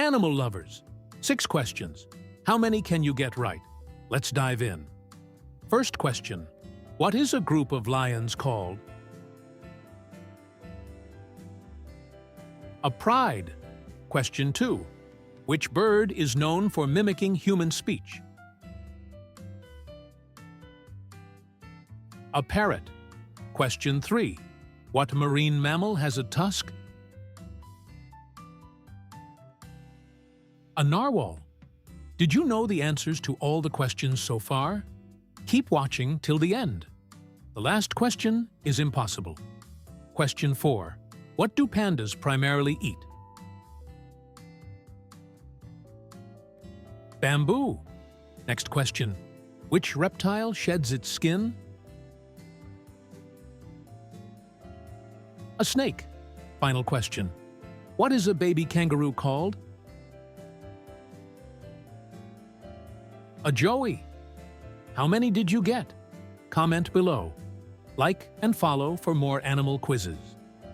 Animal lovers. 6 questions. How many can you get right? Let's dive in. First question. What is a group of lions called? A pride. Question 2. Which bird is known for mimicking human speech? A parrot. Question 3. What marine mammal has a tusk? A narwhal. Did you know the answers to all the questions so far? Keep watching till the end. The last question is impossible. Question 4. What do pandas primarily eat? Bamboo. Next question. Which reptile sheds its skin? A snake. Final question. What is a baby kangaroo called? A joey. How many did you get? Comment below. Like and follow for more animal quizzes.